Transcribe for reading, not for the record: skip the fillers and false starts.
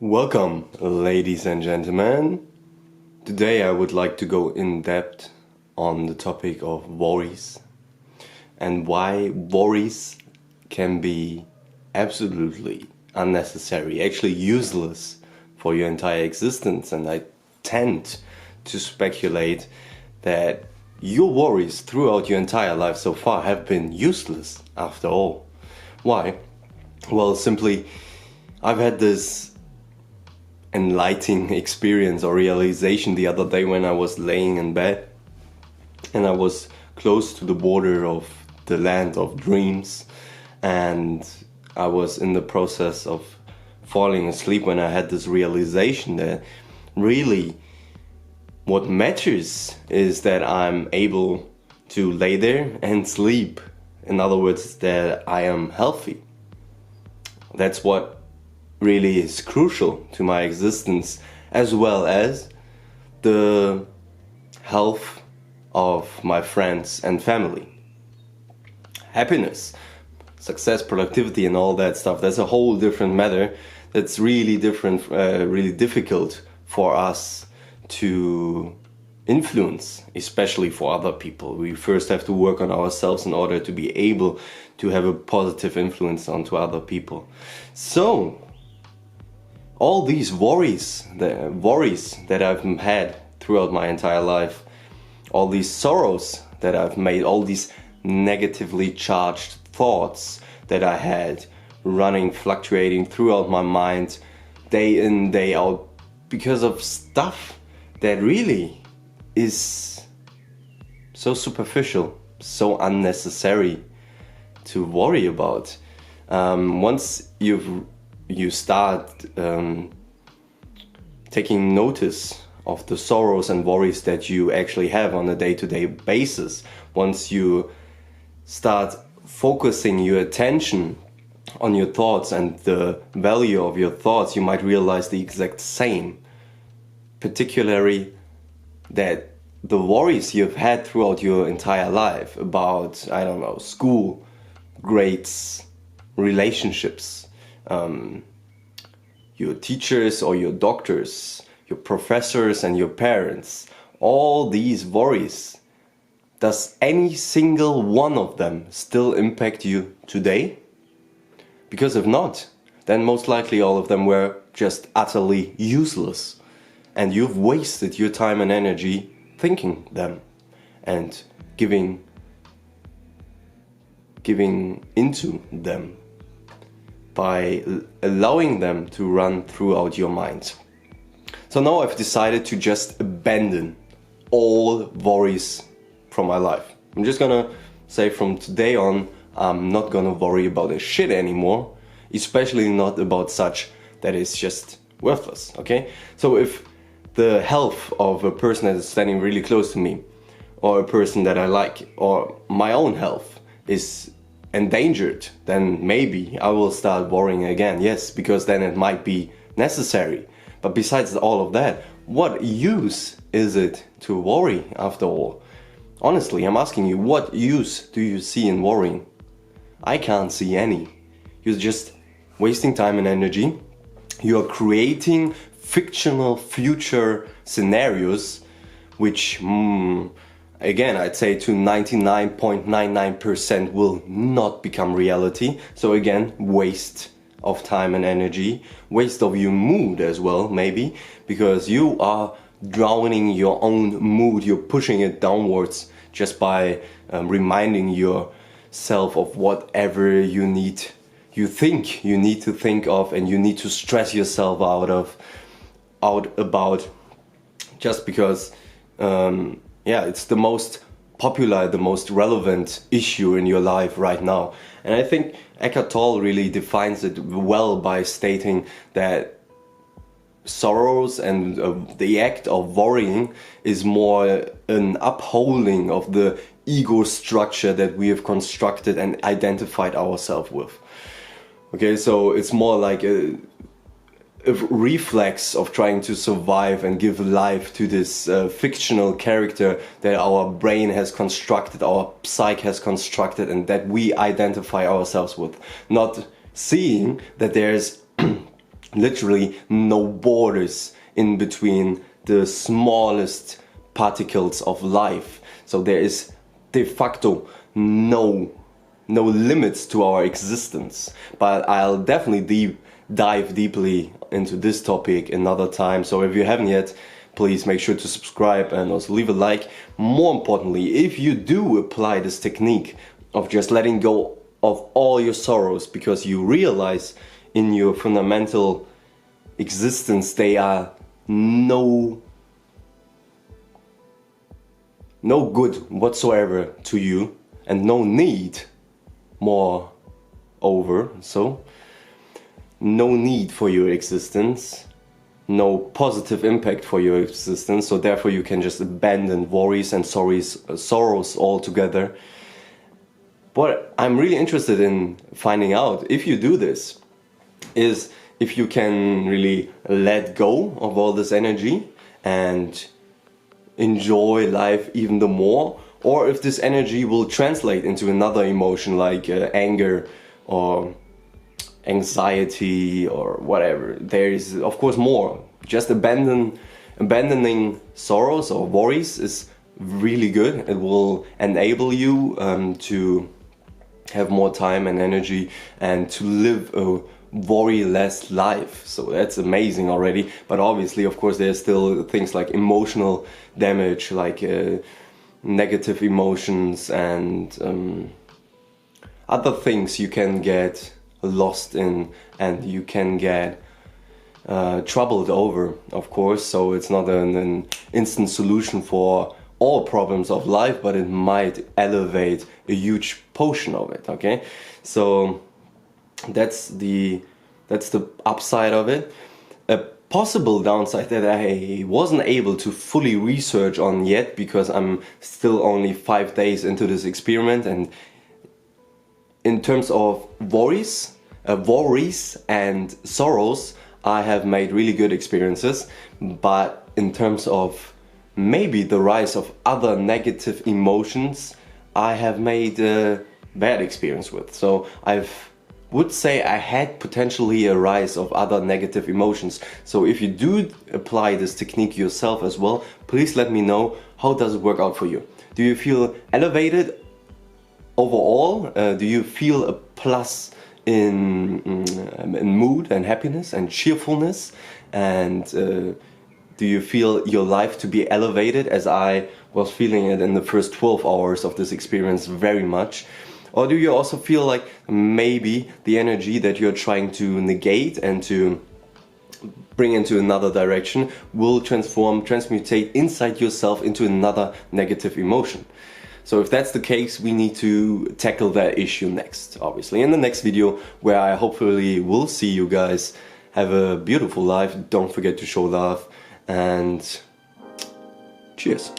Welcome, ladies and gentlemen. Today I would like to go in depth on the topic of worries and why worries can be absolutely unnecessary, actually useless for your entire existence. And I tend to speculate that your worries throughout your entire life so far have been useless after all. Why? Well, simply, I've had this enlightening experience or realization the other day when I was laying in bed and I was close to the border of the land of dreams, and I was in the process of falling asleep when I had this realization that really what matters is that I'm able to lay there and sleep. In other words, that I am healthy. That's what really is crucial to my existence, as well as the health of my friends and family. Happiness, success, productivity and all that stuff, that's a whole different matter. That's really different, really difficult for us to influence, especially for other people. We first have to work on ourselves in order to be able to have a positive influence onto other people. So all these worries that I've had throughout my entire life, all these sorrows that I've made, all these negatively charged thoughts that I had running, fluctuating throughout my mind day in, day out, because of stuff that really is so superficial, so unnecessary to worry about. Once you start taking notice of the sorrows and worries that you actually have on a day-to-day basis, once you start focusing your attention on your thoughts and the value of your thoughts, you might realize the exact same. Particularly that the worries you've had throughout your entire life about, I don't know, school, grades, relationships, your teachers or your doctors, your professors and your parents, all these worries, does any single one of them still impact you today? Because if not, then most likely all of them were just utterly useless, and you've wasted your time and energy thinking them and giving into them by allowing them to run throughout your mind. So now I've decided to just abandon all worries from my life. I'm just gonna say from today on, I'm not gonna worry about a shit anymore, especially not about such that is just worthless, okay? So if the health of a person that is standing really close to me, or a person that I like, or my own health is endangered, then maybe I will start worrying again. Yes, because then it might be necessary. But besides all of that, what use is it to worry after all? Honestly, I'm asking you, what use do you see in worrying? I can't see any. You're just wasting time and energy. You're creating fictional future scenarios, which again, I'd say to 99.99% will not become reality. So again, waste of time and energy, waste of your mood as well, maybe, because you are drowning your own mood. You're pushing it downwards just by reminding yourself of whatever you think you need to think of, and you need to stress yourself out about, just because it's the most popular, the most relevant issue in your life right now. And I think Eckhart Tolle really defines it well by stating that sorrows and the act of worrying is more an upholding of the ego structure that we have constructed and identified ourselves with. Okay, so it's more like a reflex of trying to survive and give life to this fictional character that our brain has constructed, our psyche has constructed, and that we identify ourselves with. Not seeing that there's literally no borders in between the smallest particles of life. So there is de facto no limits to our existence. But I'll definitely dive deeply into this topic another time. So if you haven't yet, please make sure to subscribe and also leave a like. More importantly, if you do apply this technique of just letting go of all your sorrows because you realize in your fundamental existence they are no good whatsoever to you and no need moreover, so no need for your existence, no positive impact for your existence, so therefore you can just abandon worries and sorrows altogether. What I'm really interested in finding out, if you do this, is if you can really let go of all this energy and enjoy life even the more, or if this energy will translate into another emotion like anger or anxiety or whatever. There is of course more. Just abandoning sorrows or worries is really good. It will enable you to have more time and energy and to live a worry-less life. So that's amazing already. But obviously, of course, there's still things like emotional damage, like negative emotions and other things you can get lost in and you can get troubled over, of course. So it's not an instant solution for all problems of life, but it might elevate a huge portion of it. Okay, so that's the upside of it. A possible downside that I wasn't able to fully research on yet because I'm still only 5 days into this experiment, and in terms of worries and sorrows, I have made really good experiences. But in terms of maybe the rise of other negative emotions, I have made a bad experience with. So would say I had potentially a rise of other negative emotions. So if you do apply this technique yourself as well, please let me know, how does it work out for you? Do you feel elevated overall? Do you feel a plus in mood and happiness and cheerfulness? And do you feel your life to be elevated, as I was feeling it in the first 12 hours of this experience very much? Or do you also feel like maybe the energy that you're trying to negate and to bring into another direction will transmutate inside yourself into another negative emotion? So if that's the case, we need to tackle that issue next, obviously, in the next video, where I hopefully will see you guys. Have a beautiful life. Don't forget to show love, and cheers.